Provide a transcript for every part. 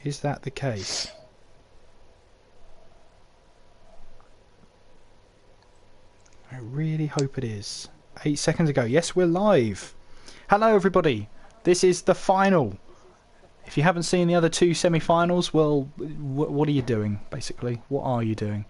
Is that the case? I really hope it is. 8 seconds ago. Yes, we're live. Hello, everybody. This is the final. If you haven't seen the other two semi-finals, well, what are you doing, basically? What are you doing?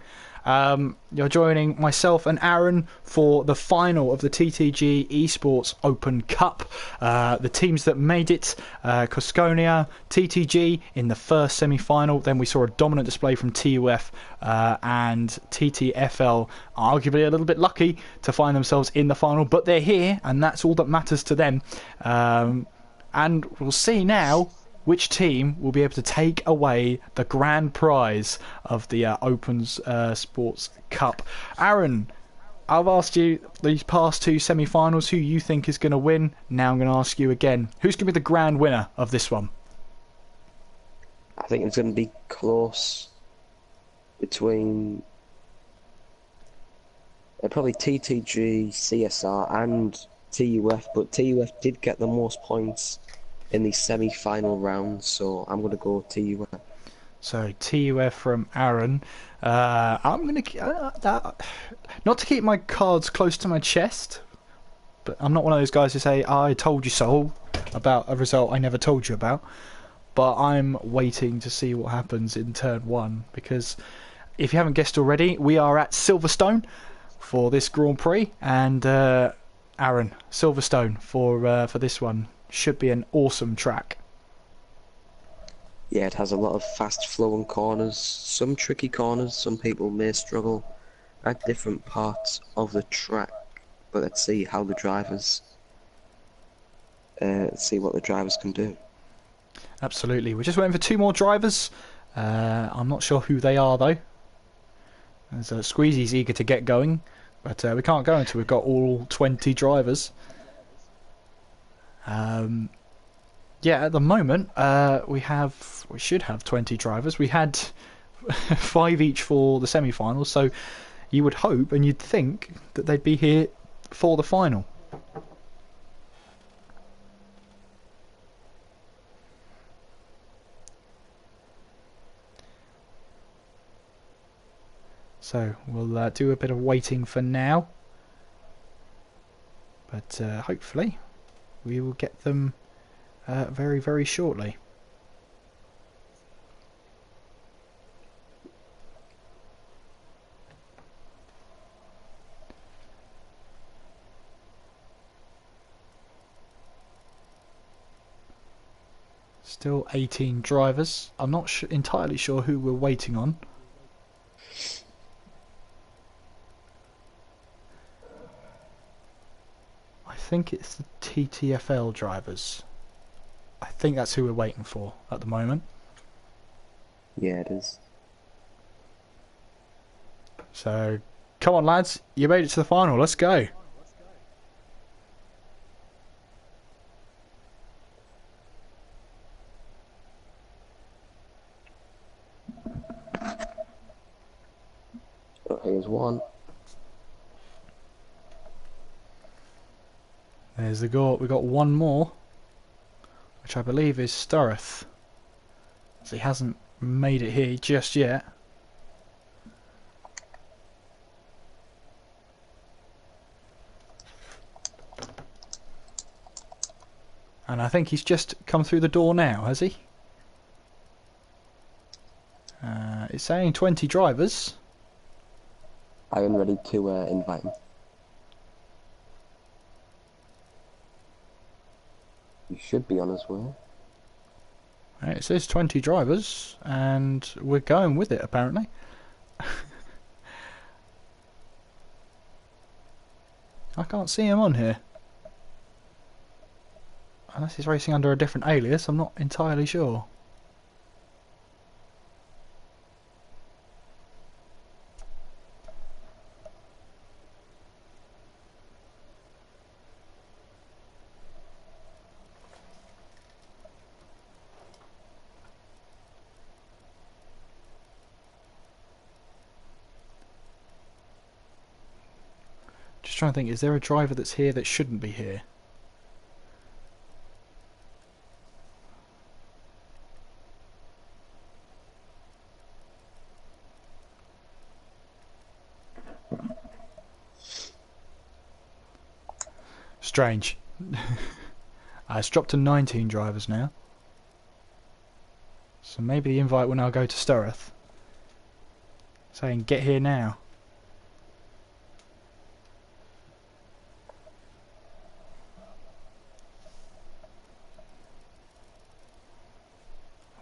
You're joining myself and Aaron for the final of the TTG Esports Open Cup. The teams that made it, Cosconia, TTG in the first semi-final. Then we saw a dominant display from TUF and TTFL, arguably a little bit lucky to find themselves in the final, but they're here, and that's all that matters to them. And we'll see now which team will be able to take away the grand prize of the Open Sports Cup. Aaron, I've asked you these past two semi-finals who you think is going to win. Now I'm going to ask you again. Who's going to be the grand winner of this one? I think it's going to be close between probably TTG, CSR and TUF, but TUF did get the most points in the semi-final round, so I'm going to go TUF. So TUF from Aaron. I'm going to not to keep my cards close to my chest, but I'm not one of those guys who say I told you so about a result I never told you about. But I'm waiting to see what happens in turn one, because if you haven't guessed already, we are at Silverstone for this Grand Prix, and Aaron, Silverstone for this one. Should be an awesome track. Yeah, it has a lot of fast flowing corners, some tricky corners, some people may struggle at different parts of the track, but let's see how the drivers, see what the drivers can do. Absolutely. We're just waiting for two more drivers. I'm not sure who they are though. As Squeezy's eager to get going, but we can't go until we've got all 20 drivers. Yeah, at the moment we should have 20 drivers. We had 5 each for the semi-finals, so you would hope and you'd think that they'd be here for the final. So we'll do a bit of waiting for now, but hopefully we will get them very, very shortly. Still 18 drivers. I'm not entirely sure who we're waiting on. I think it's the TTFL drivers. I think that's who we're waiting for at the moment. Yeah, it is. So, come on lads, you made it to the final, let's go. Oh, here's one. There's the goal. We've got one more, which I believe is Sturroth. So he hasn't made it here just yet. And I think he's just come through the door now, has he? It's saying 20 drivers. I am ready to invite him. He should be on his way. It says 20 drivers, and we're going with it, apparently. I can't see him on here. Unless he's racing under a different alias, I'm not entirely sure. Just trying to think, is there a driver that's here that shouldn't be here? Strange. It's dropped to 19 drivers now. So maybe the invite will now go to Sturroth, saying get here now.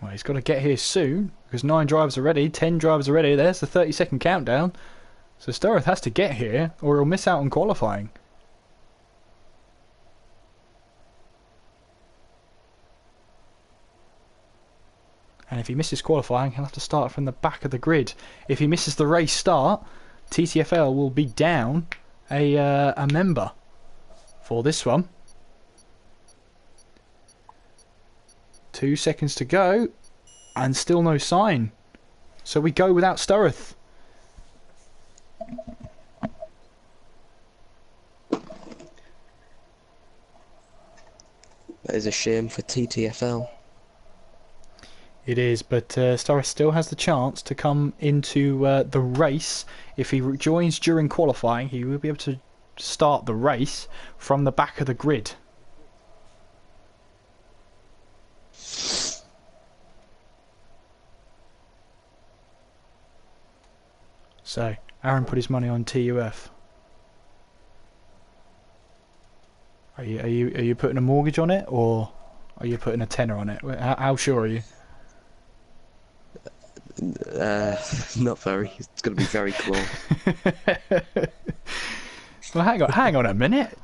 Well, he's got to get here soon, because 9 drivers are ready, 10 drivers are ready. There's the 30-second countdown. So Sturroth has to get here, or he'll miss out on qualifying. And if he misses qualifying, he'll have to start from the back of the grid. If he misses the race start, TTFL will be down a member for this one. 2 seconds to go, and still no sign. So we go without Sturroth. That is a shame for TTFL. It is, but Sturroth still has the chance to come into the race. If he joins during qualifying, he will be able to start the race from the back of the grid. So, Aaron put his money on TUF. Are you putting a mortgage on it, or are you putting a tenner on it? How sure are you? Not very. It's going to be very close. Well, hang on a minute.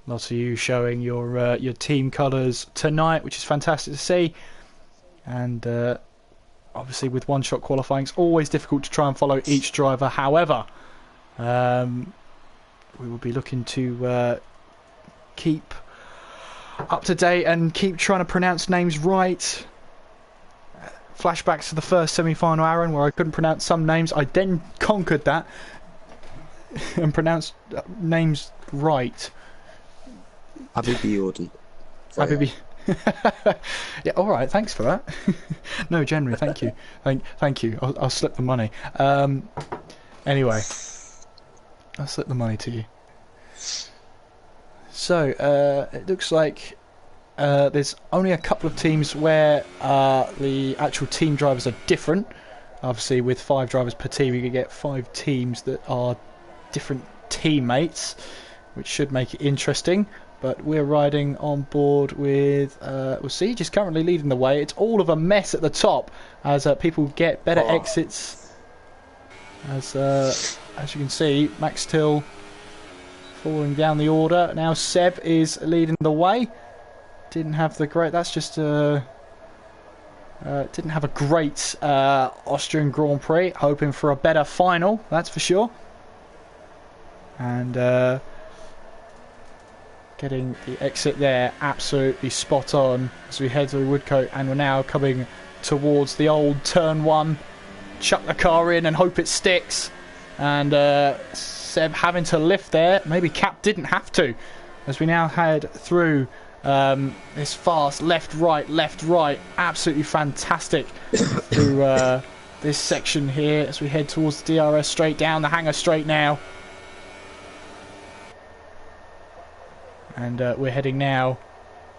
Lots of you showing your team colours tonight, which is fantastic to see. And obviously, with one-shot qualifying, it's always difficult to try and follow each driver. However, we will be looking to keep up to date and keep trying to pronounce names right. Flashbacks to the first semi-final, Aaron, where I couldn't pronounce some names. I then conquered that and pronounced names right. Habibi Odin. Habibi. Yeah, all right. Thanks for that. No, generally, thank you. Thank you. I'll slip the money. Anyway, I'll slip the money to you. So it looks like there's only a couple of teams where the actual team drivers are different. Obviously, with 5 drivers per team, you can get 5 teams that are different teammates, which should make it interesting. But we're riding on board with Siege is currently leading the way. It's all of a mess at the top as people get better exits. As you can see, Max Till falling down the order. Now Seb is leading the way. Didn't have the great. That's just didn't have a great Austrian Grand Prix. Hoping for a better final, that's for sure. And getting the exit there absolutely spot on as we head to the Woodcote, and we're now coming towards the old turn 1. Chuck the car in and hope it sticks. And Seb having to lift there. Maybe Cap didn't have to, as we now head through this fast left right. Absolutely fantastic through this section here as we head towards the DRS straight, down the hangar straight now. And we're heading now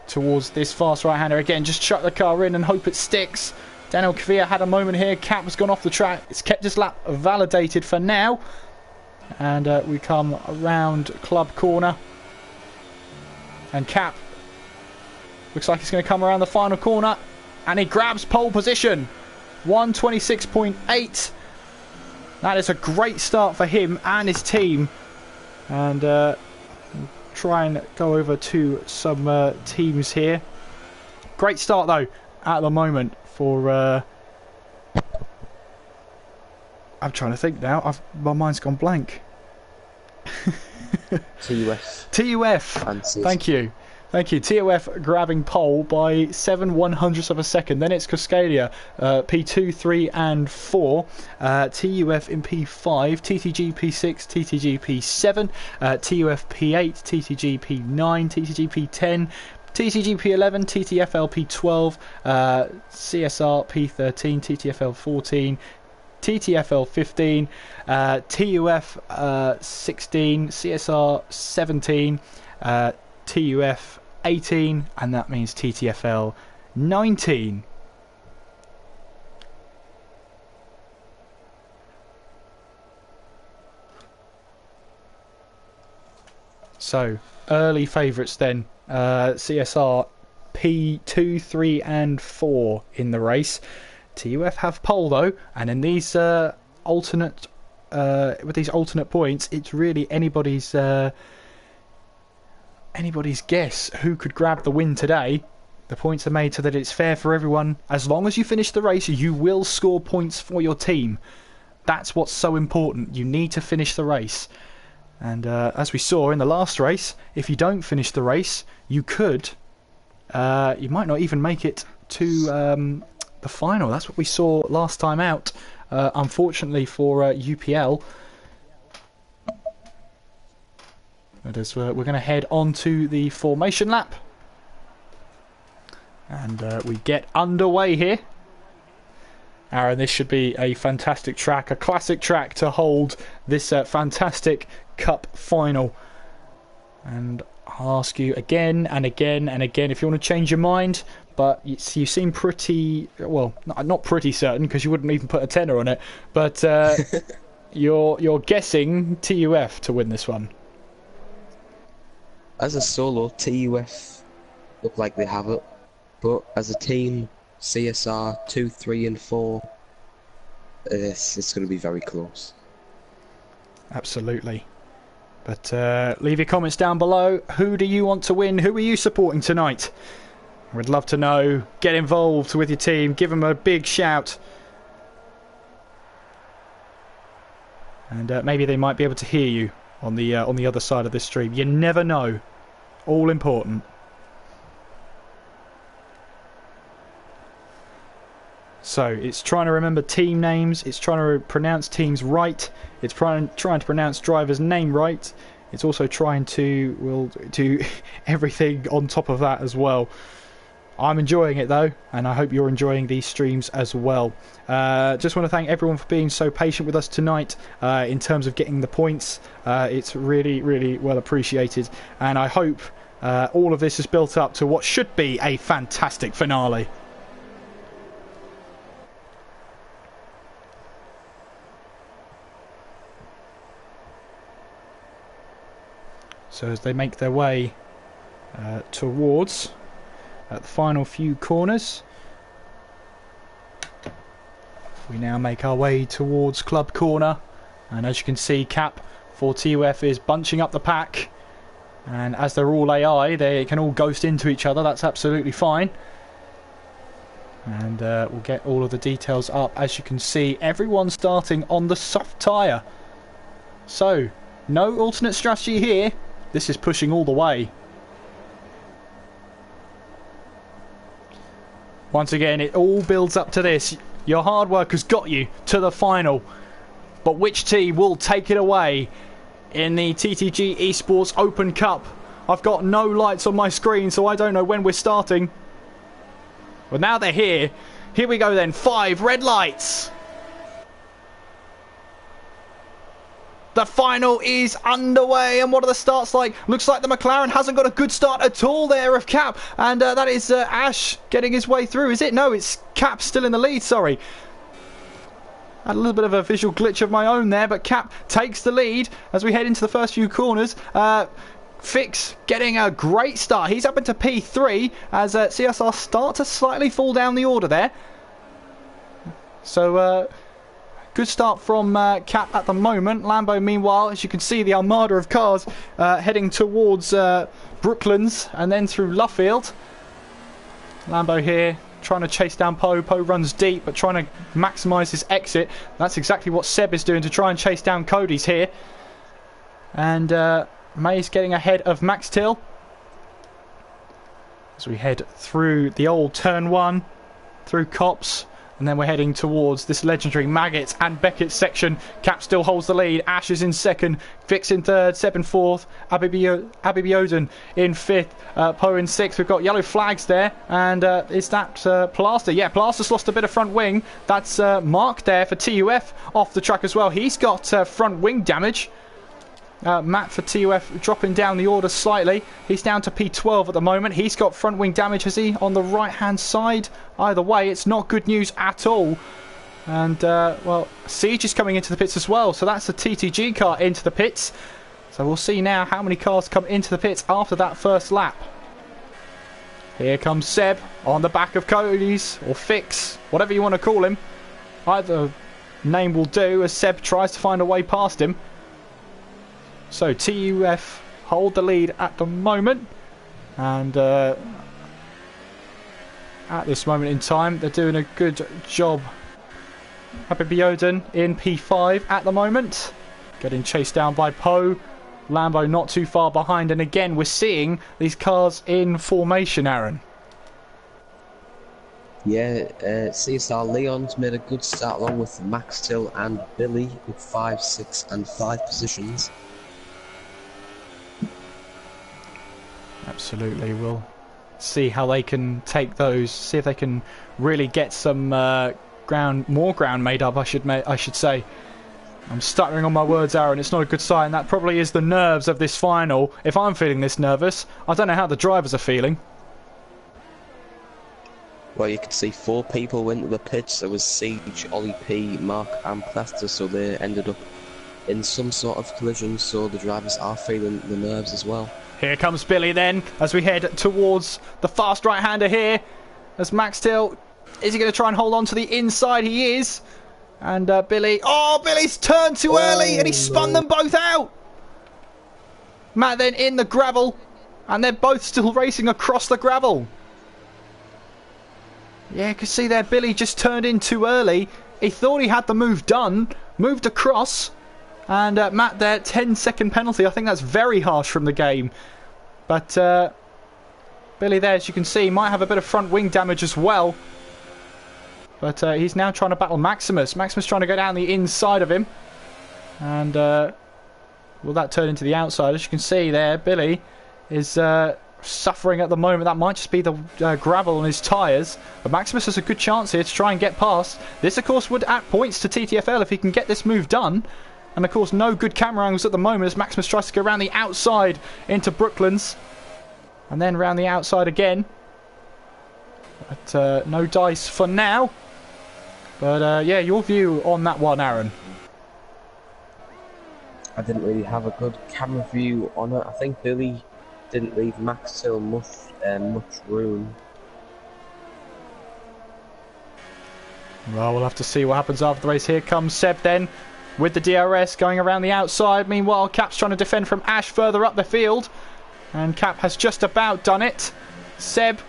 towards this fast right-hander. Again, just chuck the car in and hope it sticks. Daniel Kvia had a moment here. Cap has gone off the track. It's kept his lap validated for now. And we come around Club Corner. And Cap looks like he's going to come around the final corner. And he grabs pole position. 1:26.8. That is a great start for him and his team. And try and go over to some teams here. Great start though at the moment for I'm trying to think now. My mind's gone blank. TUF. Thank you. TUF grabbing pole by 7/100ths of a second. Then it's Cascadia, P2, 3 and 4. TUF in P5, TTG P6, TTG P7, TUF P8, TTG P9, TTG P10, TTG P11, TTFL P12, CSR P13, TTFL 14, TTFL 15, TUF 16, CSR 17, TUF 18, and that means TTFL 19. So, early favourites then. CSR P2, 3 and 4 in the race. TUF have pole though, and in these alternate points, it's really anybody's guess who could grab the win today. The points are made so that it's fair for everyone. As long as you finish the race, you will score points for your team. That's what's so important. You need to finish the race. And as we saw in the last race, if you don't finish the race, you might not even make it to the final. That's what we saw last time out, unfortunately for UPL. But as we're going to head on to the formation lap. And we get underway here. Aaron, this should be a fantastic track, a classic track to hold this fantastic Cup final. And I'll ask you again and again and again if you want to change your mind, but you seem pretty, well, not pretty certain because you wouldn't even put a tenner on it, but you're guessing TUF to win this one. As a solo, TUF look like they have it, but as a team, CSR 2, 3 and 4, it's going to be very close. Absolutely. But leave your comments down below. Who do you want to win? Who are you supporting tonight? We'd love to know. Get involved with your team. Give them a big shout. And maybe they might be able to hear you on the other side of this stream. You never know. All important. So it's trying to remember team names, it's trying to pronounce teams right, it's trying to pronounce driver's name right, it's also trying to do everything on top of that as well. I'm enjoying it though, and I hope you're enjoying these streams as well. Just want to thank everyone for being so patient with us tonight in terms of getting the points. It's really, really well appreciated, and I hope all of this is built up to what should be a fantastic finale. So as they make their way towards the final few corners, we now make our way towards Club Corner, and as you can see, Cap for TUF is bunching up the pack, and as they're all AI, they can all ghost into each other. That's absolutely fine. And we'll get all of the details up. As you can see, everyone's starting on the soft tyre. So, no alternate strategy here. This is pushing all the way. Once again, it all builds up to this. Your hard work has got you to the final. But which team will take it away in the TTG Esports Open Cup? I've got no lights on my screen, so I don't know when we're starting. But now they're here. Here we go then. 5 red lights. The final is underway, and what are the starts like? Looks like the McLaren hasn't got a good start at all there of Cap, and that is Ash getting his way through, is it? No, it's Cap still in the lead, sorry. Had a little bit of a visual glitch of my own there, but Cap takes the lead as we head into the first few corners. Fix getting a great start. He's up into P3 as CSR start to slightly fall down the order there. So, good start from Cap at the moment. Lambo, meanwhile, as you can see, the armada of cars heading towards Brooklands and then through Luffield. Lambo here trying to chase down Poe. Poe runs deep, but trying to maximise his exit. That's exactly what Seb is doing to try and chase down Cody's here. And May's getting ahead of Max Till as we head through the old turn 1, through Cops. And then we're heading towards this legendary Maggots and Beckett section. Cap still holds the lead. Ash is in second. Vix in third. Seb in fourth. Abibioden in fifth. Poe in sixth. We've got yellow flags there. And is that Plaster? Yeah, Plaster's lost a bit of front wing. That's Mark there for TUF off the track as well. He's got front wing damage. Matt for TUF dropping down the order slightly. He's down to P12 at the moment. He's got front wing damage, has he, on the right hand side? Either way, it's not good news at all. And, well, Siege is coming into the pits as well. So that's a TTG car into the pits. So we'll see now how many cars come into the pits after that first lap. Here comes Seb on the back of Cody's, or Fix, whatever you want to call him. Either name will do as Seb tries to find a way past him. So TUF hold the lead at the moment, and at this moment in time they're doing a good job. Abibioden in P5 at the moment, getting chased down by Poe. Lambo not too far behind, and again we're seeing these cars in formation, Aaron. Yeah, CSR Leon's made a good start along with Max Till and Billy with 5, 6 and 5 positions. Absolutely, we'll see how they can take those. See if they can really get some more ground made up. I should say. I'm stuttering on my words, Aaron. It's not a good sign. That probably is the nerves of this final. If I'm feeling this nervous, I don't know how the drivers are feeling. Well, you could see 4 people went to the pits. There was Siege, Ollie P, Mark and Plaster, so they ended up in some sort of collision. So the drivers are feeling the nerves as well. Here comes Billy then, as we head towards the fast right-hander here. As Max Till, is he going to try and hold on to the inside? He is. And Billy, Billy's turned too early and he spun them both out. Matt then in the gravel, and they're both still racing across the gravel. Yeah, you can see there, Billy just turned in too early. He thought he had the move done, moved across. And Matt there, 10-second penalty. I think that's very harsh from the game. But Billy there, as you can see, might have a bit of front wing damage as well. But he's now trying to battle Maximus. Maximus trying to go down the inside of him. And will that turn into the outside? As you can see there, Billy is suffering at the moment. That might just be the gravel on his tyres. But Maximus has a good chance here to try and get past. This, of course, would add points to TTFL if he can get this move done. And of course, no good camera angles at the moment as Maximus tries to go around the outside into Brooklands. And then round the outside again. But no dice for now. But yeah, your view on that one, Aaron? I didn't really have a good camera view on it. I think Billy didn't leave Max Till much room. Well, we'll have to see what happens after the race. Here comes Seb then, with the DRS going around the outside. Meanwhile, Cap's trying to defend from Ash further up the field. And Cap has just about done it. Seb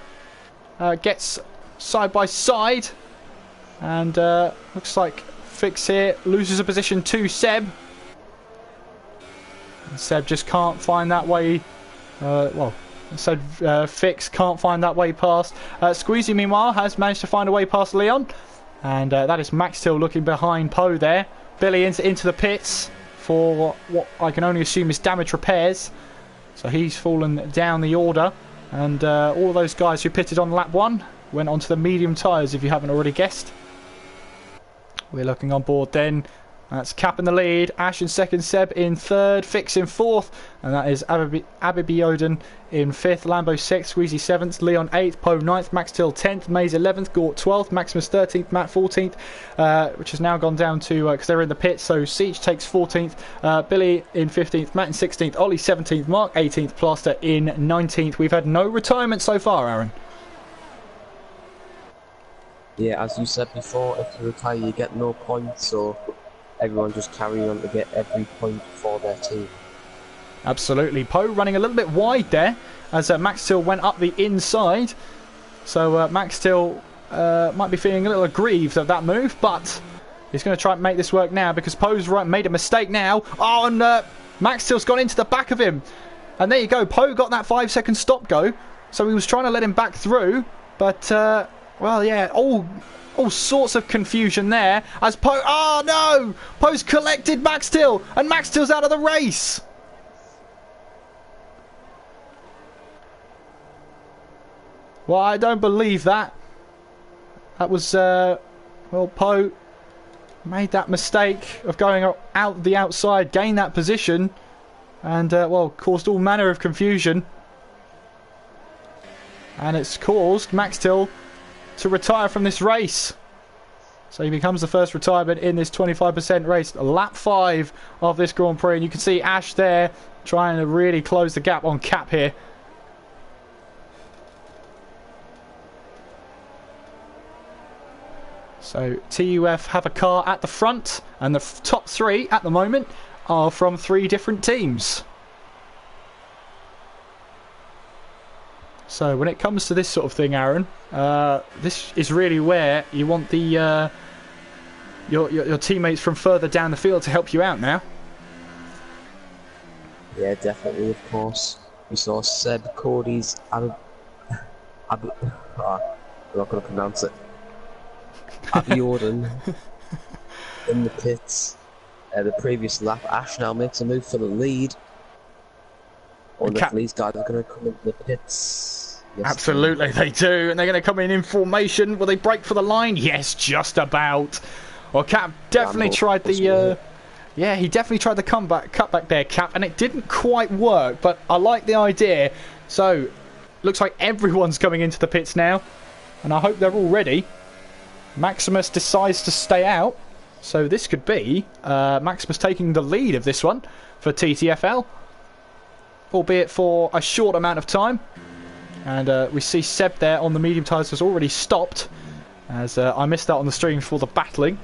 gets side by side. And looks like Fix here loses a position to Seb. And Seb just can't find that way. Fix can't find that way past. Squeezy, meanwhile, has managed to find a way past Leon. And that is Max still looking behind Poe there. Billy into the pits for what I can only assume is damage repairs. So he's fallen down the order. And all those guys who pitted on lap 1 went onto the medium tyres, if you haven't already guessed. We're looking on board then. That's Cap in the lead, Ash in second, Seb in third, Fix in fourth, and that is Abibioden in fifth, Lambo sixth, Squeezy seventh, Leon eighth, Poe ninth, Max Till 10th, Maze 11th, Gort 12th, Maximus 13th, Matt 14th, which has now gone down to, because they're in the pit, so Siege takes 14th, Billy in 15th, Matt in 16th, Ollie 17th, Mark 18th, Plaster in 19th. We've had no retirement so far, Aaron. Yeah, as you said before, if you retire you get no points, so everyone just carry on to get every point for their team. Absolutely. Poe running a little bit wide there as Max Till went up the inside. So Max Till might be feeling a little aggrieved of that move, but he's going to try and make this work now because Poe's made a mistake now. Oh, and Max Till's gone into the back of him. And there you go. Poe got that 5-second stop go. So he was trying to let him back through, but well, yeah. Oh, All sorts of confusion there as oh no! Poe's collected Max Till, and Max Till's out of the race. Well, I don't believe that. That was, well, Poe made that mistake of going out the outside, gained that position, and, well, caused all manner of confusion. And it's caused Max Till to retire from this race. So he becomes the first retirement in this 25% race. Lap 5 of this Grand Prix. And you can see Ash there trying to really close the gap on Cap here. So TUF have a car at the front, and the top 3 at the moment are from 3 different teams. So when it comes to this sort of thing, Aaron, this is really where you want the your teammates from further down the field to help you out now. Yeah, definitely, of course. We saw Seb Cody's I'm not going to pronounce it. Abiodun in the pits. The previous lap, Ash now makes a move for the lead. Wonder if these guys are going to come into the pits. Yes, absolutely, they do, and they're going to come in formation. Will they break for the line? Yes, just about. Well, Cap definitely tried the. Yeah, he definitely tried the cutback there, Cap, and it didn't quite work. But I like the idea. So, looks like everyone's coming into the pits now, and I hope they're all ready. Maximus decides to stay out, so this could be Maximus taking the lead of this one for TTFL, albeit for a short amount of time. And we see Seb there on the medium tyres has already stopped, as I missed that on the stream for the battling.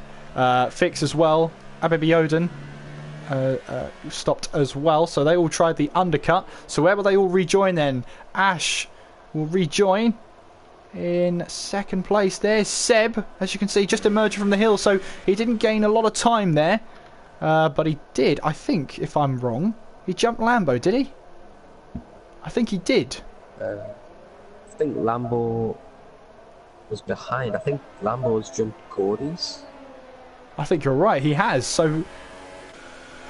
Fix as well, Abiodun stopped as well, so they all tried the undercut. So where will they all rejoin then? Ash will rejoin in second place. There's Seb, as you can see, just emerging from the hill, so he didn't gain a lot of time there, but he did, I think, if I'm wrong, he jumped Lambo, did he? I think he did. I think Lambo was behind. I think Lambo has jumped Cody's. I think you're right, he has. So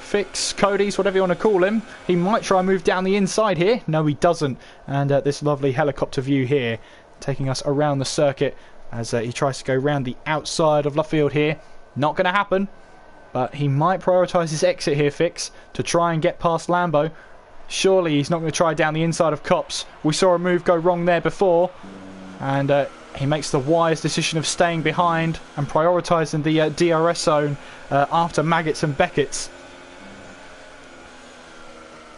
Fix, Cody's, whatever you want to call him, he might try and move down the inside here. No, he doesn't. And this lovely helicopter view here taking us around the circuit as he tries to go round the outside of Luffield here. Not going to happen, but he might prioritise his exit here, Fix, to try and get past Lambo. Surely he's not going to try down the inside of Cops. We saw a move go wrong there before, and he makes the wise decision of staying behind and prioritising the DRS zone after Maggots and Beckett's.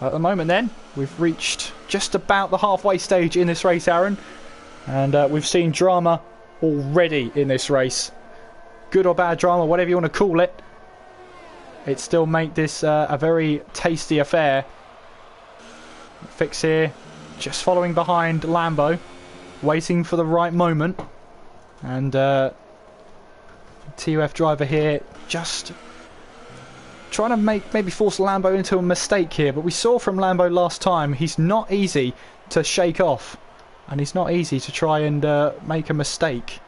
At the moment then, we've reached just about the halfway stage in this race, Aaron. And we've seen drama already in this race. Good or bad drama, whatever you want to call it. It still make this a very tasty affair. Fix here, just following behind Lambo, waiting for the right moment. And TUF driver here just trying to maybe force Lambo into a mistake here. But we saw from Lambo last time, he's not easy to shake off. And he's not easy to try and make a mistake.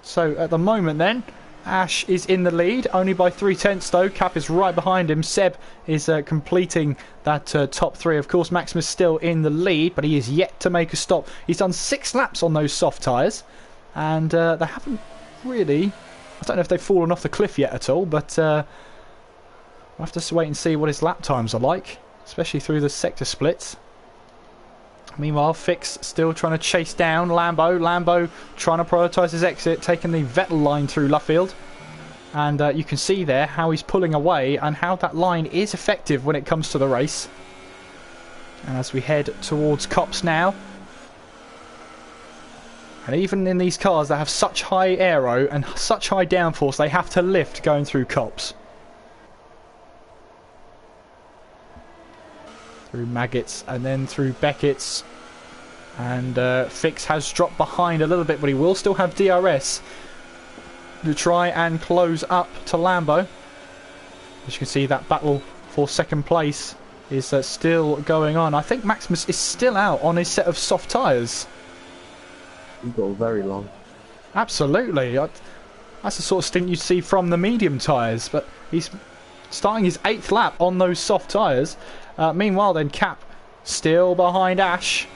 So at the moment then, Ash is in the lead, only by 3/10 though. Cap is right behind him. Seb is completing that top 3. Of course, Maximus still in the lead, but he is yet to make a stop. He's done 6 laps on those soft tyres, and they haven't really... I don't know if they've fallen off the cliff yet at all, but we'll have to wait and see what his lap times are like, especially through the sector splits. Meanwhile, Fix still trying to chase down Lambo. Lambo trying to prioritise his exit, taking the Vettel line through Luffield. And you can see there how he's pulling away and how that line is effective when it comes to the race. And as we head towards Cops now. And even in these cars that have such high aero and such high downforce, they have to lift going through Cops. Through Maggots and then through Beckett's. And Fix has dropped behind a little bit, but he will still have DRS to try and close up to Lambo. As you can see, that battle for second place is still going on. I think Maximus is still out on his set of soft tyres. He's got very long. Absolutely. That's the sort of stint you see from the medium tyres, but he's starting his 8th lap on those soft tyres. Meanwhile then, Cap still behind Ash.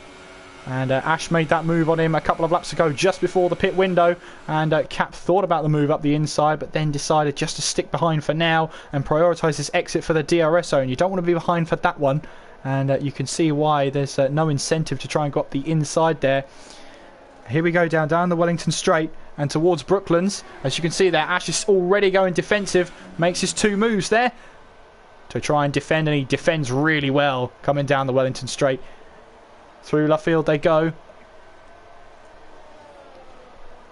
And Ash made that move on him a couple of laps ago just before the pit window, and Cap thought about the move up the inside but then decided just to stick behind for now and prioritise his exit for the DRS zone. You don't want to be behind for that one, and you can see why there's no incentive to try and go up the inside there. Here we go down the Wellington Straight and towards Brooklands. As you can see there, Ash is already going defensive, makes his 2 moves there to try and defend, and he defends really well coming down the Wellington Straight. Through Luffield they go.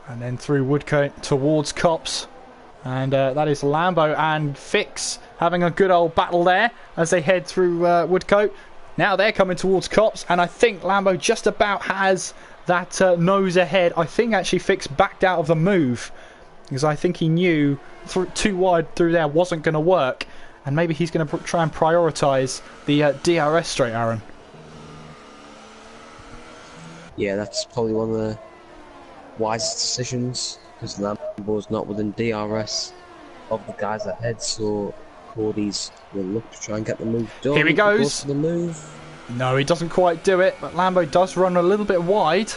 And then through Woodcote towards Copse. And that is Lambo and Fix having a good old battle there as they head through Woodcote. Now they're coming towards Copse, and I think Lambo just about has that nose ahead. I think actually Fix backed out of the move because I think he knew too wide through there wasn't going to work. And maybe he's going to try and prioritise the DRS straight, Aaron. Yeah, that's probably one of the wisest decisions, because Lambo's not within DRS of the guys ahead, so Cody's will look to try and get the move done. Here he goes. For the move. No, he doesn't quite do it, but Lambo does run a little bit wide,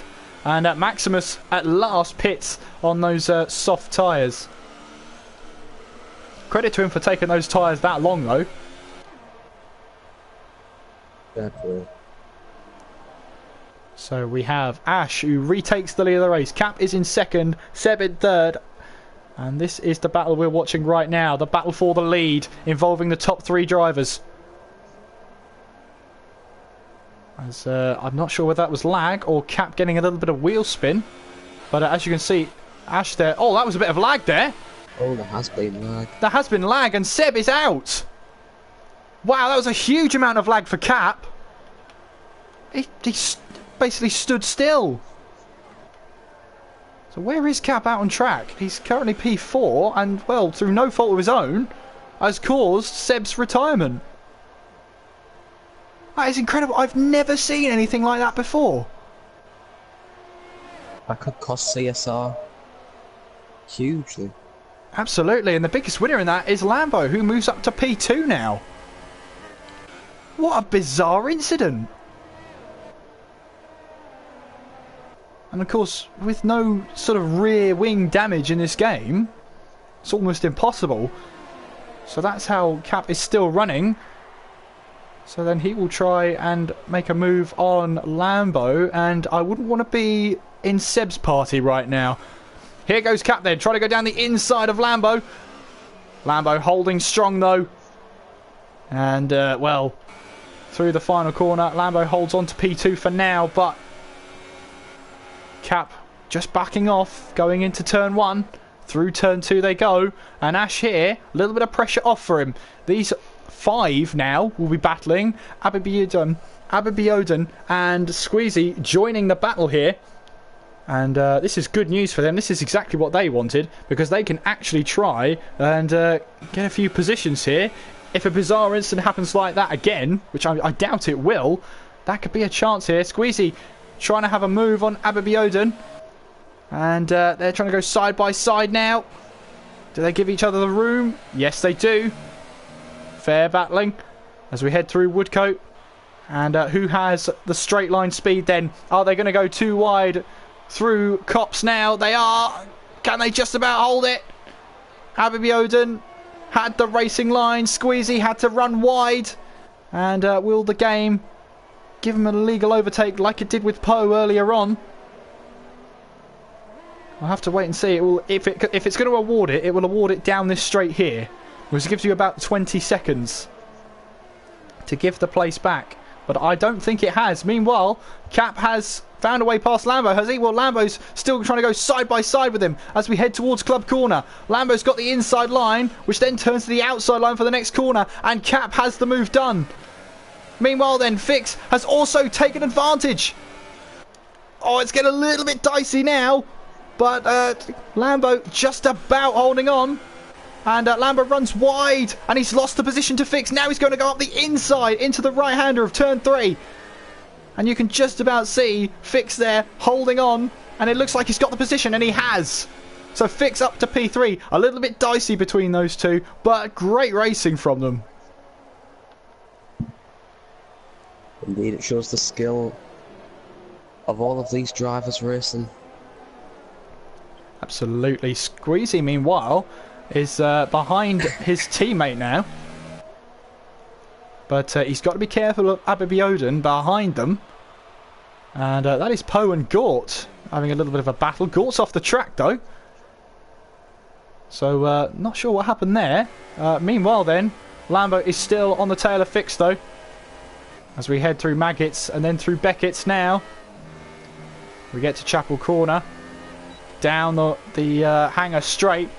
and Maximus at last pits on those soft tyres. Credit to him for taking those tyres that long though. Definitely. So we have Ash who retakes the lead of the race. Cap is in 2nd, Seb in 3rd. And this is the battle we're watching right now. The battle for the lead involving the top 3 drivers. As I'm not sure whether that was lag or Cap getting a little bit of wheel spin. But as you can see, Ash there. Oh, that was a bit of lag there. Oh, there has been lag. There has been lag and Seb is out. Wow, that was a huge amount of lag for Cap. He basically stood still. So where is Cap out on track? He's currently P4 and, well, through no fault of his own, has caused Seb's retirement. That is incredible. I've never seen anything like that before. That could cost CSR hugely. Absolutely, and the biggest winner in that is Lambo, who moves up to P2 now. What a bizarre incident. And of course, with no sort of rear wing damage in this game, it's almost impossible. So that's how Cap is still running. So then he will try and make a move on Lambo, and I wouldn't want to be in Seb's party right now. Here goes Cap then, trying to go down the inside of Lambo. Lambo holding strong though. And, well, through the final corner, Lambo holds on to P2 for now, but Cap just backing off, going into turn 1. Through turn 2 they go, and Ash here, a little bit of pressure off for him. These 5 now will be battling. Abibiodun and Squeezy joining the battle here. And this is good news for them. This is exactly what they wanted, because they can actually try and get a few positions here. If a bizarre incident happens like that again, which I doubt it will, that could be a chance here. Squeezy trying to have a move on Abibiodun. And they're trying to go side by side now. Do they give each other the room? Yes, they do. Fair battling as we head through Woodcote. And who has the straight line speed then? Are they going to go too wide through Copse now? They are. Can they just about hold it? Abibiodun had the racing line. Squeezy had to run wide. And will the game give him a legal overtake like it did with Poe earlier on? I'll have to wait and see. It will, if it's going to award it, it will award it down this straight here, which gives you about 20 seconds to give the place back. But I don't think it has. Meanwhile, Cap has found a way past Lambo, has he? Well, Lambo's still trying to go side by side with him as we head towards Club Corner. Lambo's got the inside line, which then turns to the outside line for the next corner, and Cap has the move done. Meanwhile then, Fix has also taken advantage. Oh, it's getting a little bit dicey now. But Lambo just about holding on. And Lambo runs wide. And he's lost the position to Fix. Now he's going to go up the inside into the right-hander of turn 3. And you can just about see Fix there holding on. And it looks like he's got the position, and he has. So Fix up to P3. A little bit dicey between those two, but great racing from them. Indeed, it shows the skill of all of these drivers racing. Absolutely. Squeezy, meanwhile, is behind his teammate now. But he's got to be careful of Abibioden behind them. And that is Poe and Gort having a little bit of a battle. Gort's off the track, though. So, not sure what happened there. Meanwhile, then, Lambo is still on the tail of Fix, though. As we head through Maggots and then through Beckett's now. We get to Chapel Corner. Down the hangar straight.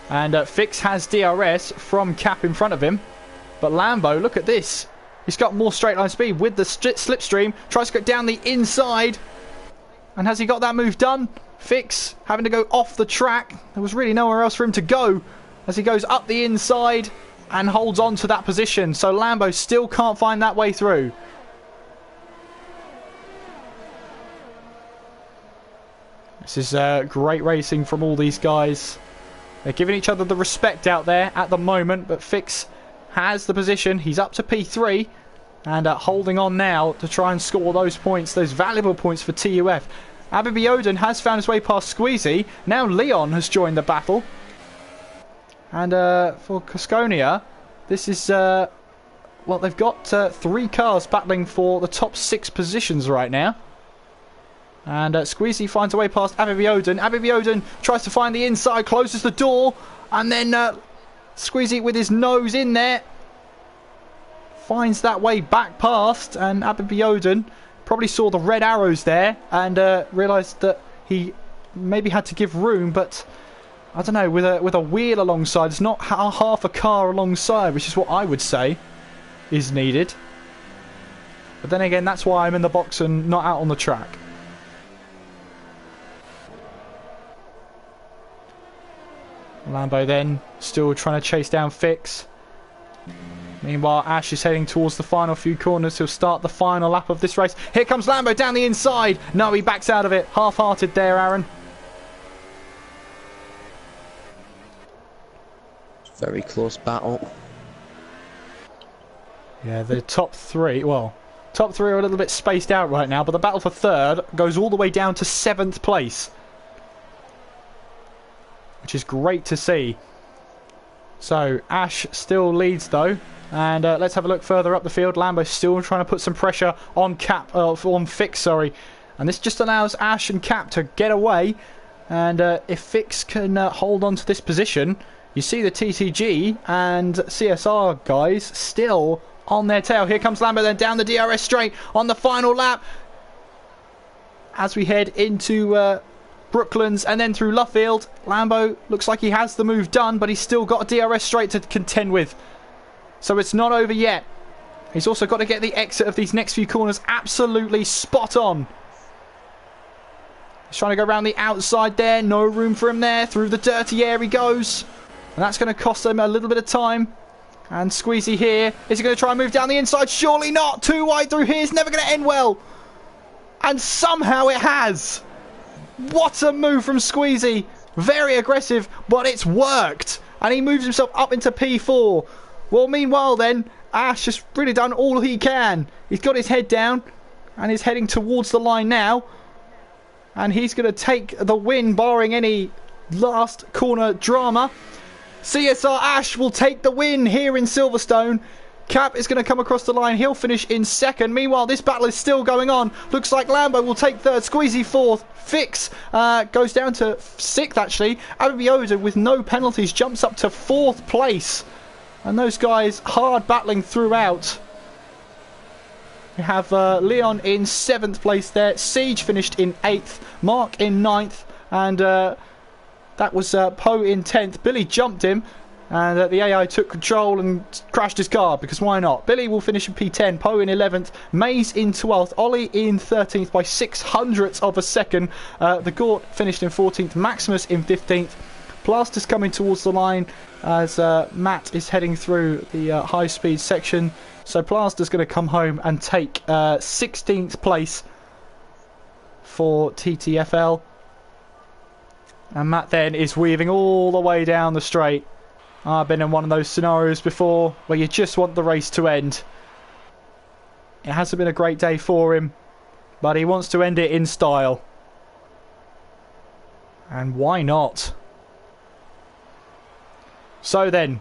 And Fix has DRS from Cap in front of him. But Lambo, look at this. He's got more straight line speed with the slipstream. Tries to go down the inside. And has he got that move done? Fix having to go off the track. There was really nowhere else for him to go as he goes up the inside and holds on to that position. So Lambo still can't find that way through. This is great racing from all these guys. They're giving each other the respect out there at the moment, but Fix has the position. He's up to P3 and holding on now to try and score those points, those valuable points for TUF. Abibioden has found his way past Squeezy. Now Leon has joined the battle. And for Cosconia, this is... well, they've got 3 cars battling for the top 6 positions right now. And Squeezy finds a way past Abibioden. Abibioden tries to find the inside, closes the door. And then Squeezy with his nose in there finds that way back past. And Abibioden probably saw the red arrows there and realised that he maybe had to give room, but I don't know, with a wheel alongside, it's not half a car alongside, which is what I would say is needed. But then again, that's why I'm in the box and not out on the track. Lambo then still trying to chase down Fix. Meanwhile, Ash is heading towards the final few corners. He'll start the final lap of this race. Here comes Lambo down the inside. No, he backs out of it. Half-hearted there, Aaron. Very close battle. Yeah, the top 3, well, top 3 are a little bit spaced out right now, but the battle for 3rd goes all the way down to 7th place. Which is great to see. So, Ash still leads though. And let's have a look further up the field. Lambo still trying to put some pressure on on Fix, sorry. And this just allows Ash and Cap to get away. And if Fix can hold on to this position, you see the TTG and CSR guys still on their tail. Here comes Lambo then down the DRS straight on the final lap. As we head into Brooklands and then through Luffield, Lambo looks like he has the move done, but he's still got a DRS straight to contend with. So it's not over yet. He's also got to get the exit of these next few corners absolutely spot on. He's trying to go around the outside there. No room for him there. Through the dirty air he goes. And that's going to cost him a little bit of time. And Squeezy here. Is he going to try and move down the inside? Surely not. Too wide through here. It's never going to end well. And somehow it has. What a move from Squeezy. Very aggressive, but it's worked. And he moves himself up into P4. Well, meanwhile then, Ash has really done all he can. He's got his head down and he's heading towards the line now. And he's going to take the win, barring any last corner drama. CSR Ash will take the win here in Silverstone. Cap is going to come across the line. He'll finish in 2nd. Meanwhile, this battle is still going on. Looks like Lambo will take 3rd. Squeezy 4th. Fix goes down to 6th, actually. Abibioden, with no penalties, jumps up to 4th place. And those guys hard battling throughout. We have Leon in 7th place there. Siege finished in 8th. Mark in 9th. And that was Poe in 10th. Billy jumped him. And the AI took control and crashed his car, because why not? Billy will finish in P10, Poe in 11th, Mays in 12th, Ollie in 13th by 600ths of a second. The Gort finished in 14th, Maximus in 15th. Plaster's coming towards the line as Matt is heading through the high-speed section. So Plaster's going to come home and take 16th place for TTFL. And Matt then is weaving all the way down the straight. I've been in one of those scenarios before where you just want the race to end. It hasn't been a great day for him, but he wants to end it in style. And why not? So then,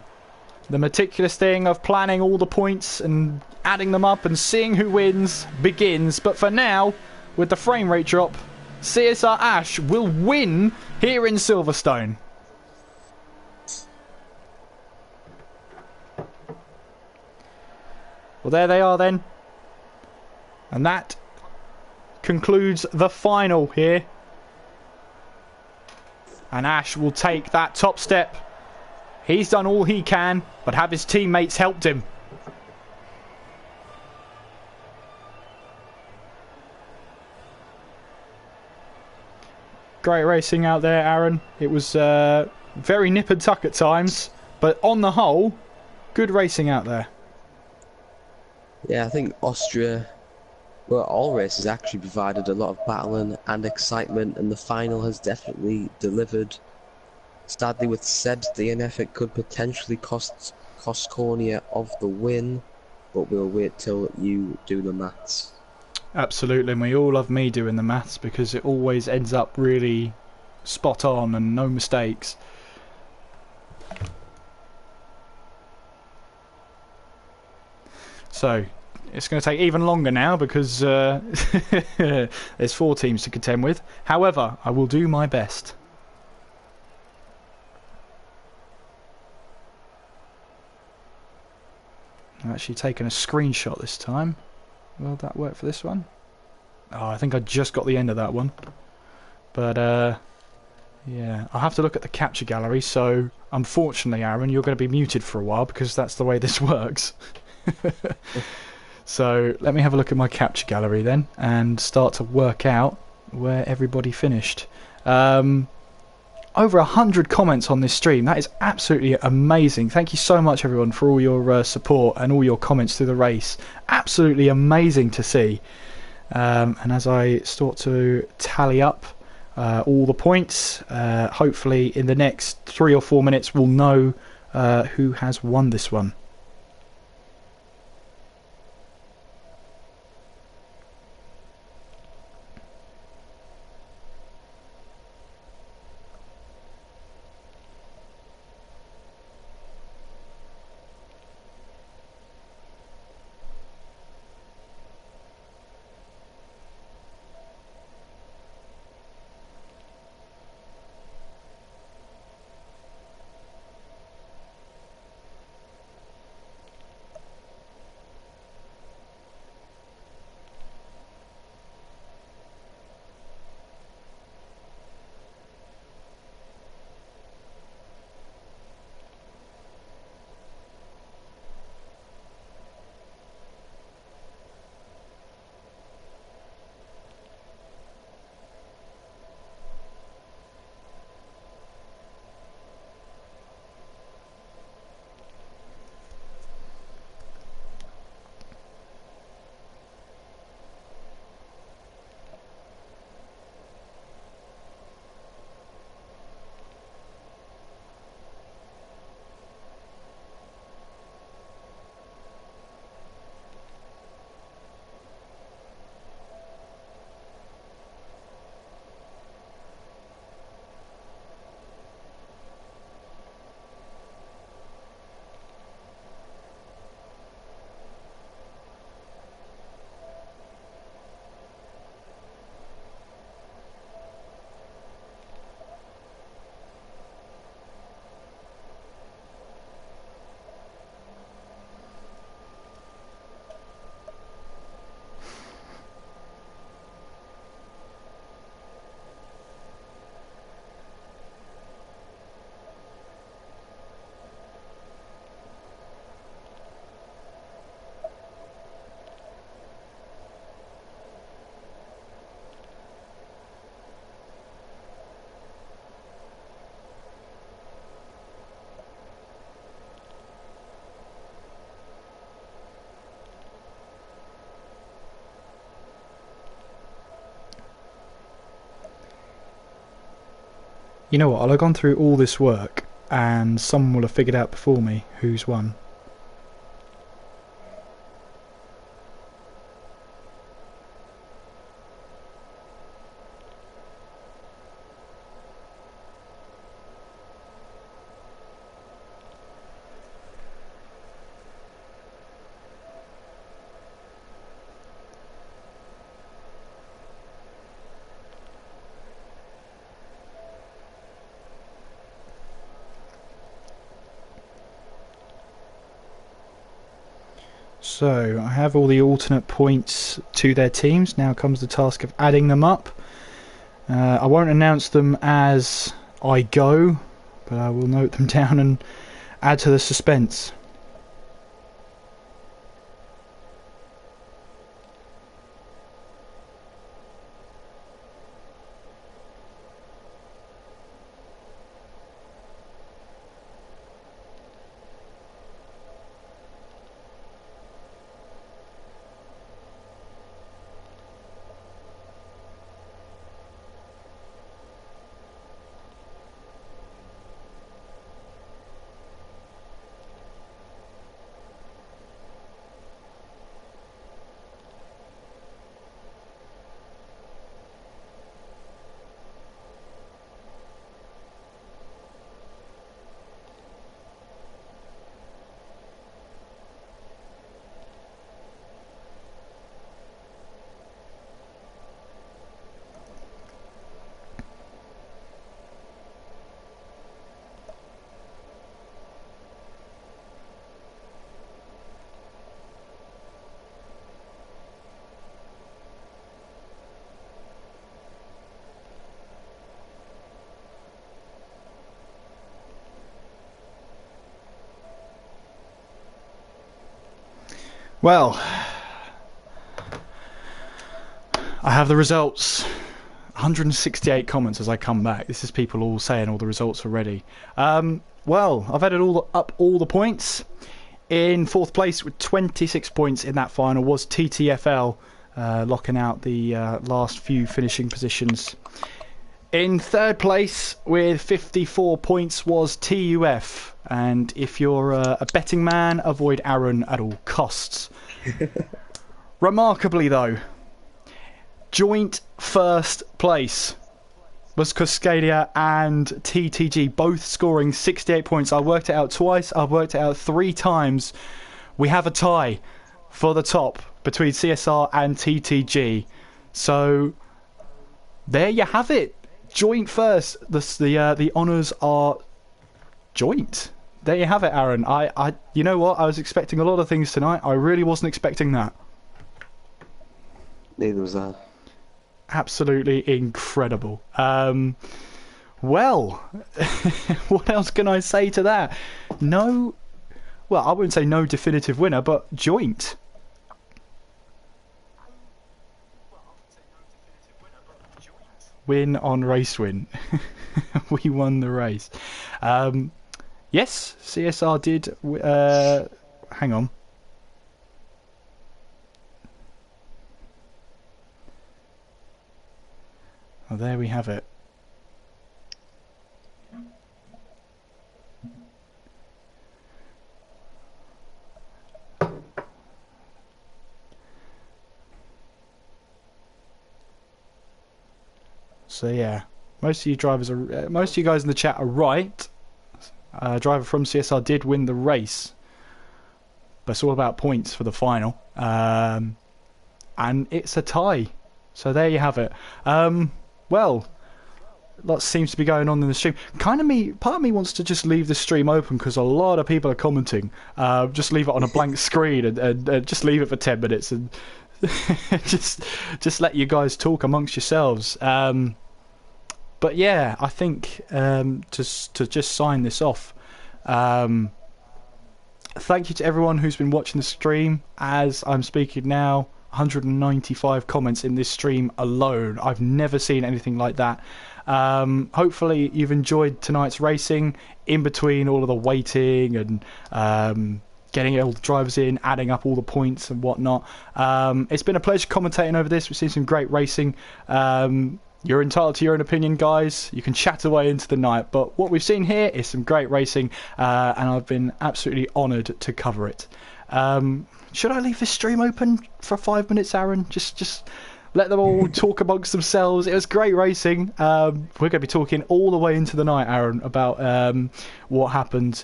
the meticulous thing of planning all the points and adding them up and seeing who wins begins. But for now, with the frame rate drop, CSR Ash will win here in Silverstone. Well, there they are then. And that concludes the final here. And Ash will take that top step. He's done all he can, but have his teammates helped him? Great racing out there, Aaron. It was very nip and tuck at times, but on the whole, good racing out there. Yeah, I think Austria, well, all races actually provided a lot of battling and excitement, and the final has definitely delivered. Sadly, with Seb's DNF, it could potentially cost Cornia of the win, but we'll wait till you do the maths. Absolutely, and we all love me doing the maths because it always ends up really spot on and no mistakes. So, it's going to take even longer now because there's 4 teams to contend with. However, I will do my best. I'm actually taking a screenshot this time. Will that work for this one? Oh, I think I just got the end of that one. But, yeah, I'll have to look at the capture gallery. So, unfortunately, Aaron, you're going to be muted for a while because that's the way this works. So, let me have a look at my capture gallery then and start to work out where everybody finished. Over 100 comments on this stream. That is absolutely amazing. Thank you so much, everyone, for all your support and all your comments through the race. Absolutely amazing to see. And as I start to tally up all the points, hopefully in the next 3 or 4 minutes we'll know who has won this one. You know what? I'll have gone through all this work, and someone will have figured out before me who's won. So, I have all the alternate points to their teams. Now comes the task of adding them up. I won't announce them as I go, but I will note them down and add to the suspense. Well, I have the results. 168 comments as I come back. This is people all saying all the results already. Well, I've added up all the points. In fourth place with 26 points in that final was TTFL, locking out the last few finishing positions. In third place with 54 points was TUF, and if you're a betting man, avoid Aaron at all costs. Remarkably though, joint first place was Cascadia and TTG, both scoring 68 points. I worked it out twice, I've worked it out 3 times. We have a tie for the top between CSR and TTG. So there you have it. Joint first. The honours are joint. There you have it, Aaron. You know what? I was expecting a lot of things tonight. I really wasn't expecting that. Neither was I. Absolutely incredible. Well, what else can I say to that? No, well, I wouldn't say no definitive winner, but joint. Win on race win. We won the race. Yes, CSR did. Hang on. Oh, there we have it. So yeah, most of you drivers are, most of you guys in the chat are right. Driver from CSR did win the race, but it's all about points for the final, and it's a tie. So there you have it. Well, lots seems to be going on in the stream. Part of me wants to just leave the stream open because a lot of people are commenting. Just leave it on a blank screen and just leave it for 10 minutes and just let you guys talk amongst yourselves. But yeah, I think to just sign this off. Thank you to everyone who's been watching the stream. As I'm speaking now, 195 comments in this stream alone. I've never seen anything like that. Hopefully you've enjoyed tonight's racing in between all of the waiting and getting all the drivers in, adding up all the points and whatnot. It's been a pleasure commentating over this. We've seen some great racing. You're entitled to your own opinion, guys. You can chat away into the night, but what we've seen here is some great racing, and I've been absolutely honoured to cover it. Should I leave this stream open for 5 minutes, Aaron? Just let them all talk amongst themselves. It was great racing. We're going to be talking all the way into the night, Aaron, about what happened.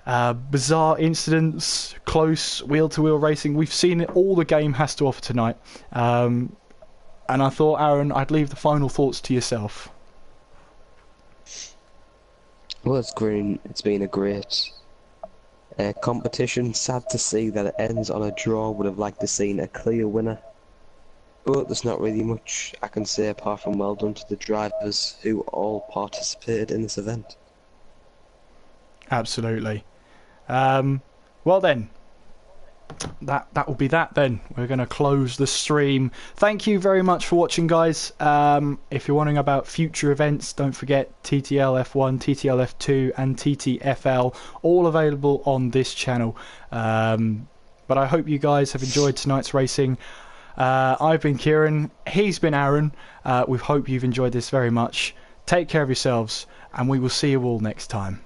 Bizarre incidents, close wheel-to-wheel racing. We've seen it, all the game has to offer tonight. And I thought, Aaron, I'd leave the final thoughts to yourself. Well, it's green. It's been a great competition. Sad to see that it ends on a draw. Would have liked to seen a clear winner. But there's not really much I can say apart from well done to the drivers who all participated in this event. Absolutely. Well then, that will be that then. We're going to close the stream. Thank you very much for watching, guys. If you're wondering about future events, don't forget TTL F1, TTL F2 and TTFL, all available on this channel. But I hope you guys have enjoyed tonight's racing. I've been Kieran, he's been Aaron. We hope you've enjoyed this very much. Take care of yourselves, and we will see you all next time.